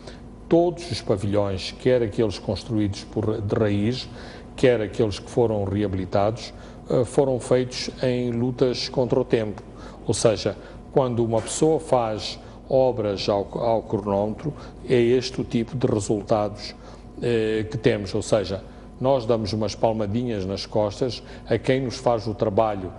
Todos os pavilhões, quer aqueles construídos de raiz, quer aqueles que foram reabilitados, foram feitos em lutas contra o tempo. Ou seja, quando uma pessoa faz obras ao cronómetro, é este o tipo de resultados que temos. Ou seja, nós damos umas palmadinhas nas costas a quem nos faz o trabalho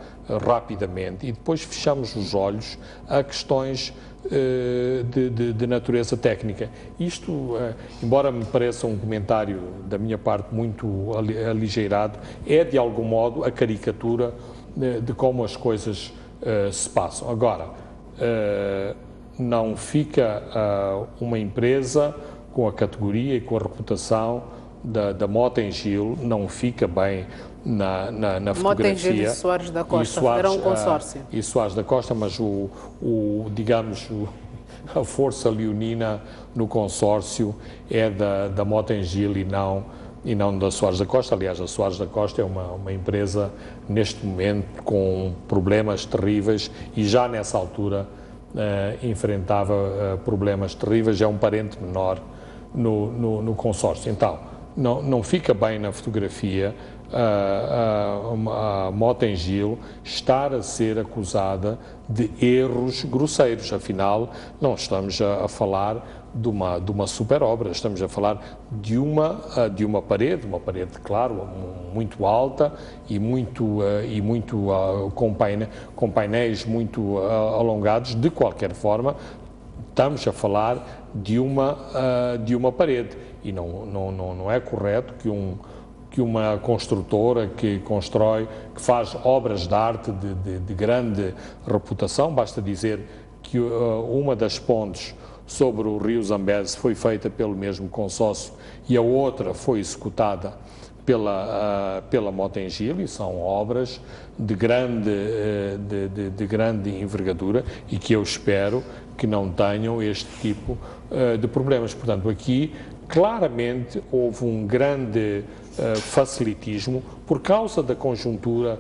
rapidamente e depois fechamos os olhos a questões de natureza técnica. Isto, embora me pareça um comentário da minha parte muito aligeirado, é de algum modo a caricatura de como as coisas se passam. Agora, não fica uma empresa com a categoria e com a reputação da Mota-Engil, não fica bem na fotografia. Mota-Engil e Soares da Costa, era um consórcio. E Soares da Costa, mas digamos, a força leonina no consórcio é da Mota-Engil e não da Soares da Costa. Aliás, a Soares da Costa é uma empresa, neste momento, com problemas terríveis e já nessa altura enfrentava problemas terríveis, é um parente menor no consórcio. Então, não fica bem na fotografia a Mota-Engil estar a ser acusada de erros grosseiros. Afinal, não estamos a falar de uma super obra, estamos a falar de uma parede, claro, muito alta e com painéis muito alongados. De qualquer forma, estamos a falar de uma parede e não é correto que uma construtora que faz obras de arte de grande reputação, basta dizer que uma das pontes sobre o rio Zambeze foi feita pelo mesmo consórcio e a outra foi executada pela Mota-Engil, e são obras de grande envergadura e que eu espero que não tenham este tipo de problemas. Portanto, aqui claramente houve um grande facilitismo por causa da conjuntura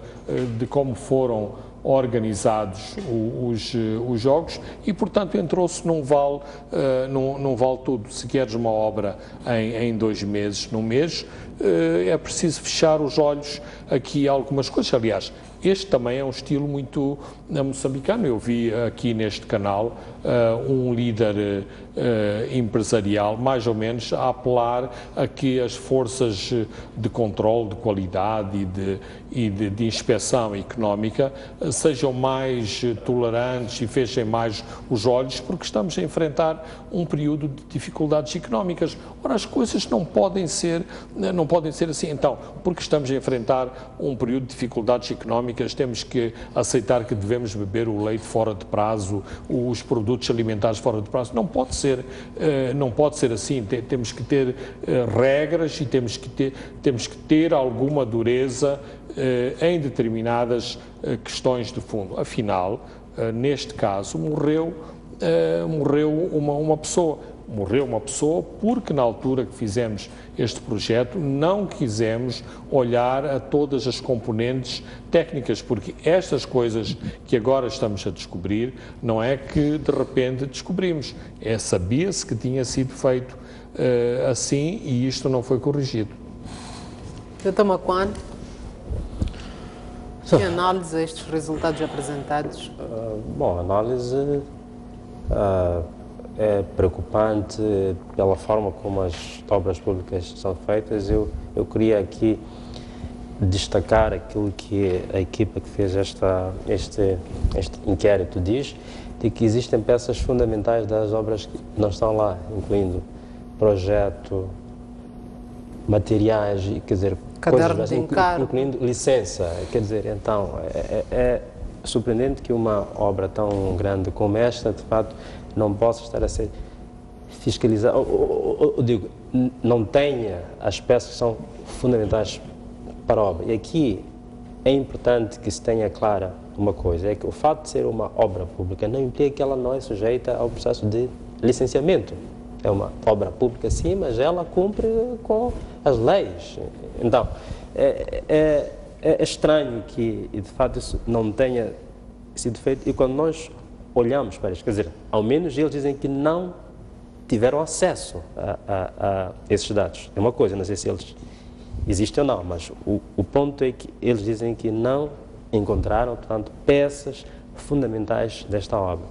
de como foram organizados os jogos e, portanto, entrou-se num vale tudo. Se queres uma obra em 2 meses, num mês, é preciso fechar os olhos aqui a algumas coisas. Aliás, este também é um estilo muito moçambicano. Eu vi aqui neste canal um líder empresarial, mais ou menos, a apelar a que as forças de controle, de qualidade e de inspeção económica sejam mais tolerantes e fechem mais os olhos, porque estamos a enfrentar um período de dificuldades económicas. Ora, as coisas não podem ser assim. Então, porque estamos a enfrentar um período de dificuldades económicas, temos que aceitar que devemos beber o leite fora de prazo, os produtos alimentares fora de prazo. Não pode ser assim. Temos que ter regras e temos que ter alguma dureza em determinadas questões de fundo. Afinal, neste caso, morreu uma pessoa. Morreu uma pessoa porque, na altura que fizemos este projeto, não quisemos olhar a todas as componentes técnicas, porque estas coisas que agora estamos a descobrir, não é que de repente descobrimos, sabia-se que tinha sido feito assim e isto não foi corrigido. Dr. Macuane, que análise a estes resultados apresentados? Bom, a análise é preocupante pela forma como as obras públicas são feitas. Eu queria aqui destacar aquilo que a equipa que fez este inquérito diz, de que existem peças fundamentais das obras que não estão lá, incluindo projeto, materiais, quer dizer, coisas, incluindo licença. Quer dizer, então, é surpreendente que uma obra tão grande como esta, de fato, não possa estar a ser fiscalizada, ou digo, não tenha as peças que são fundamentais para a obra. E aqui é importante que se tenha clara uma coisa, é que o fato de ser uma obra pública não implica que ela não é sujeita ao processo de licenciamento. É uma obra pública, sim, mas ela cumpre com as leis. Então, é estranho que, de fato, isso não tenha sido feito. E quando nós olhamos para isso, quer dizer, ao menos eles dizem que não tiveram acesso a esses dados. É uma coisa, não sei se eles existem ou não, mas o ponto é que eles dizem que não encontraram, portanto, peças fundamentais desta obra.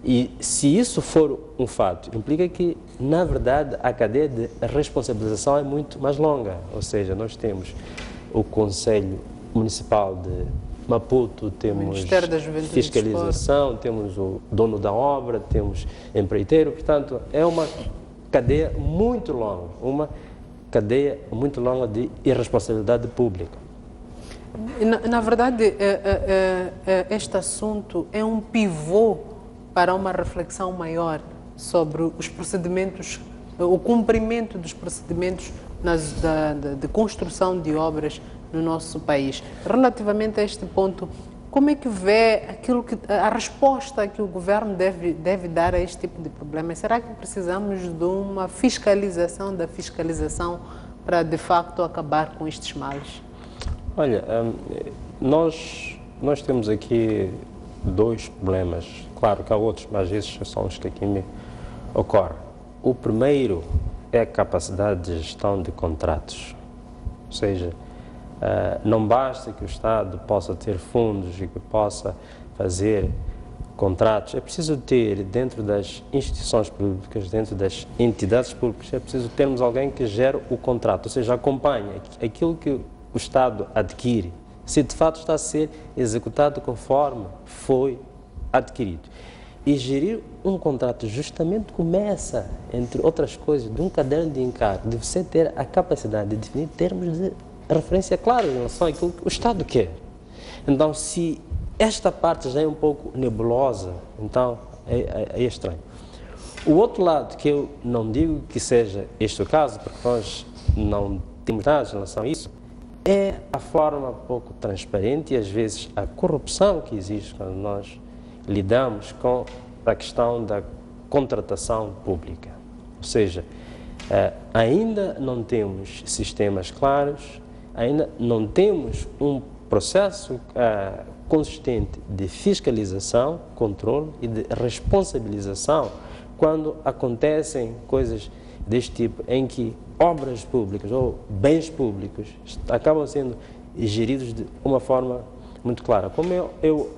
E se isso for um fato, implica que, na verdade, a cadeia de responsabilização é muito mais longa. Ou seja, nós temos o Conselho Municipal de Maputo, temos fiscalização, temos o dono da obra, temos empreiteiro, portanto, é uma cadeia muito longa, de irresponsabilidade pública. Na verdade, este assunto é um pivô para uma reflexão maior sobre os procedimentos, o cumprimento dos procedimentos de construção de obras no nosso país. Relativamente a este ponto, como é que vê a resposta que o governo deve dar a este tipo de problema? Será que precisamos de uma fiscalização da fiscalização para, de facto, acabar com estes males? Olha, nós temos aqui dois problemas. Claro que há outros, mas esses são os que aqui me ocorrem. O primeiro é a capacidade de gestão de contratos. Ou seja, não basta que o Estado possa ter fundos e que possa fazer contratos. É preciso ter, dentro das instituições públicas, dentro das entidades públicas, é preciso termos alguém que gere o contrato, ou seja, acompanha aquilo que o Estado adquire, se de fato está a ser executado conforme foi adquirido. E gerir um contrato justamente começa, entre outras coisas, de um caderno de encargo, de você ter a capacidade de definir termos de referência claros em relação àquilo que o Estado quer. Então, se esta parte já é um pouco nebulosa, então é estranho. O outro lado, que eu não digo que seja este o caso, porque nós não temos dados em relação a isso, é a forma pouco transparente e, às vezes, a corrupção que existe quando nós lidamos com a questão da contratação pública. Ou seja, ainda não temos sistemas claros, ainda não temos um processo consistente de fiscalização, controle e de responsabilização quando acontecem coisas deste tipo, em que obras públicas ou bens públicos acabam sendo geridos de uma forma muito clara. Como eu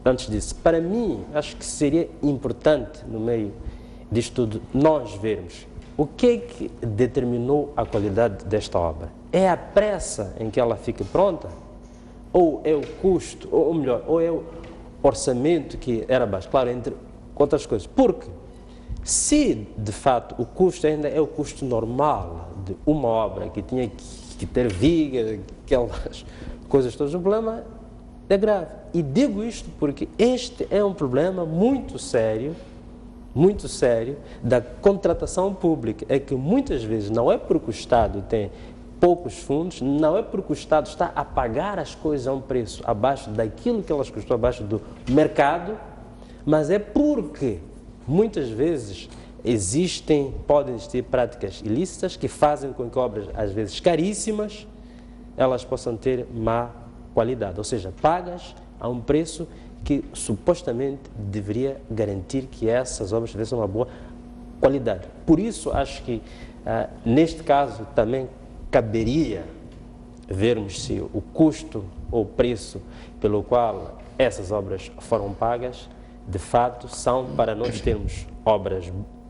antes disse, para mim, acho que seria importante, no meio disto tudo, nós vermos o que é que determinou a qualidade desta obra. É a pressa em que ela fica pronta? Ou é o custo, ou melhor, ou é o orçamento que era baixo? Claro, entre outras coisas. Porque se, de fato, o custo ainda é o custo normal de uma obra que tinha que ter viga, aquelas coisas todas, o problema é grave. E digo isto porque este é um problema muito sério da contratação pública. É que muitas vezes não é porque o Estado tem poucos fundos, não é porque o Estado está a pagar as coisas a um preço abaixo daquilo que elas custam, abaixo do mercado, mas é porque muitas vezes podem existir práticas ilícitas que fazem com que obras, às vezes caríssimas, elas possam ter má qualidade, ou seja, pagas a um preço que supostamente deveria garantir que essas obras tivessem uma boa qualidade. Por isso, acho que neste caso também caberia vermos se o custo ou preço pelo qual essas obras foram pagas, de fato, são para nós termos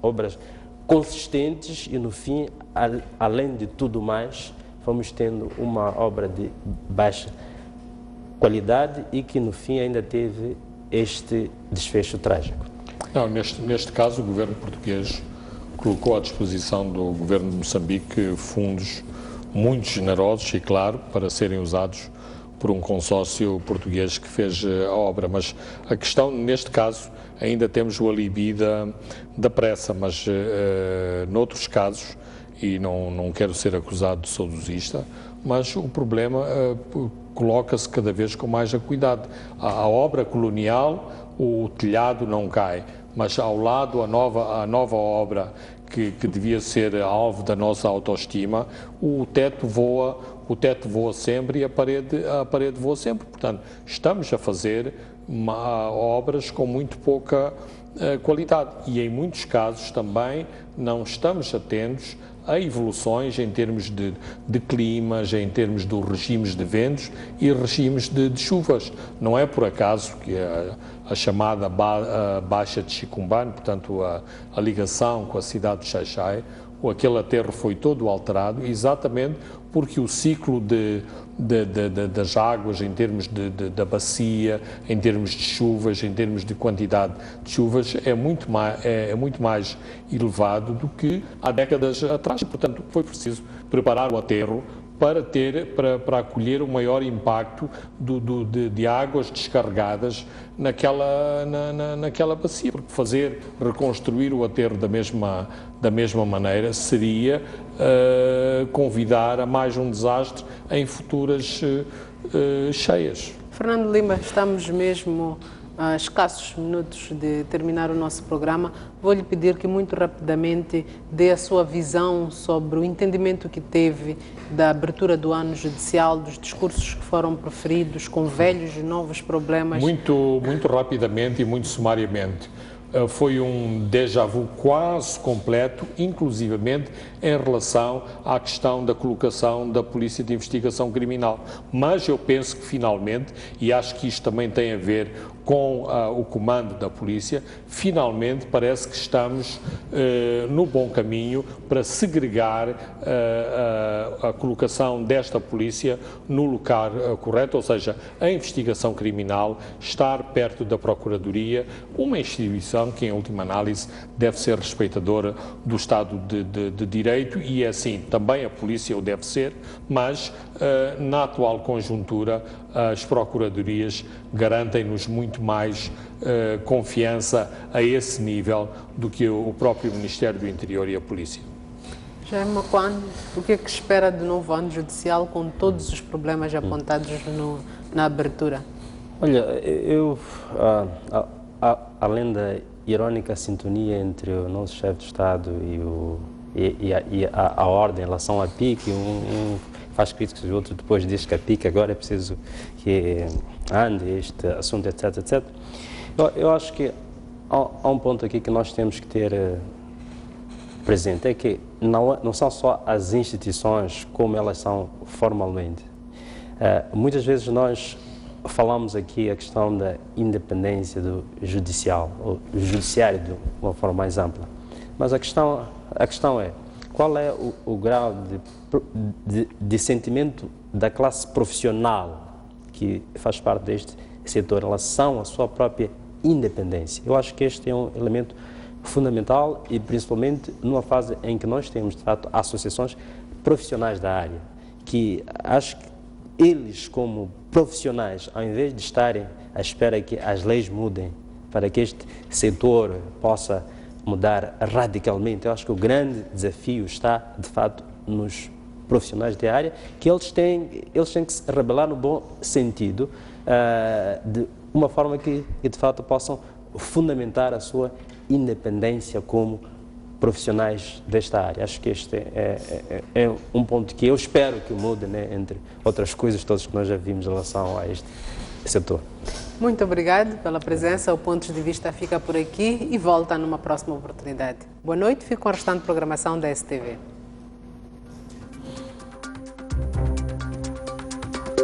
obras consistentes e, no fim, além de tudo mais, vamos tendo uma obra de baixa qualidade e que, no fim, ainda teve este desfecho trágico. Não, neste caso, o governo português colocou à disposição do governo de Moçambique fundos muito generosos e, claro, para serem usados por um consórcio português que fez a obra. Mas a questão, neste caso, ainda temos o alibi da pressa, mas noutros casos, e não quero ser acusado de saudosista, mas o problema coloca-se cada vez com mais acuidade. A obra colonial, o telhado não cai, mas ao lado a nova obra que devia ser alvo da nossa autoestima, o teto voa sempre e a parede voa sempre. Portanto, estamos a fazer obras com muito pouca qualidade e em muitos casos também não estamos atentos a evoluções em termos de climas, em termos dos regimes de ventos e regimes de chuvas. Não é por acaso que a chamada Baixa de Chicombane, portanto a ligação com a cidade de Xai-Xai, aquele aterro foi todo alterado, exatamente porque o ciclo das águas, em termos da bacia, em termos de chuvas, em termos de quantidade de chuvas, é muito mais elevado do que há décadas atrás. Portanto, foi preciso preparar o aterro para acolher o maior impacto de águas descarregadas naquela bacia, porque reconstruir o aterro da mesma maneira seria convidar a mais um desastre em futuras cheias. Fernando Lima, estamos mesmo a escassos minutos de terminar o nosso programa. Vou-lhe pedir que muito rapidamente dê a sua visão sobre o entendimento que teve da abertura do ano judicial, dos discursos que foram proferidos com velhos e novos problemas. Muito rapidamente e muito sumariamente. Foi um déjà vu quase completo, inclusivamente em relação à questão da colocação da Polícia de Investigação Criminal. Mas eu penso que finalmente, e acho que isto também tem a ver com o comando da polícia, finalmente parece que estamos no bom caminho para segregar a colocação desta polícia no lugar correto, ou seja, a investigação criminal estar perto da Procuradoria, uma instituição que, em última análise, deve ser respeitadora do Estado de Direito e, assim, também a polícia o deve ser, mas, na atual conjuntura, as Procuradorias garantem-nos muito mais confiança a esse nível do que o próprio Ministério do Interior e a Polícia. Jaime Macuane, o que é que espera do novo ano judicial com todos os problemas apontados na abertura? Olha, além da irónica sintonia entre o nosso chefe de Estado e a ordem em relação à PIC, faz críticas e o outro depois diz que a PIC agora é preciso que ande este assunto, etc, etc. Eu acho que há um ponto aqui que nós temos que ter presente, é que não são só as instituições como elas são formalmente. Muitas vezes nós falamos aqui a questão da independência do judiciário de uma forma mais ampla, mas a questão é, qual é o grau de sentimento da classe profissional que faz parte deste setor em relação à sua própria independência? Eu acho que este é um elemento fundamental e principalmente numa fase em que nós temos, de fato, associações profissionais da área, que acho que eles, como profissionais, ao invés de estarem à espera que as leis mudem para que este setor possa mudar radicalmente, eu acho que o grande desafio está, de fato, nos profissionais da área, que eles têm que se rebelar no bom sentido, de uma forma que, de fato, possam fundamentar a sua independência como profissionais desta área. Acho que este é um ponto que eu espero que mude, né, entre outras coisas todas que nós já vimos em relação a este setor. Muito obrigado pela presença. O Pontos de Vista fica por aqui e volta numa próxima oportunidade. Boa noite, fico com a restante programação da STV.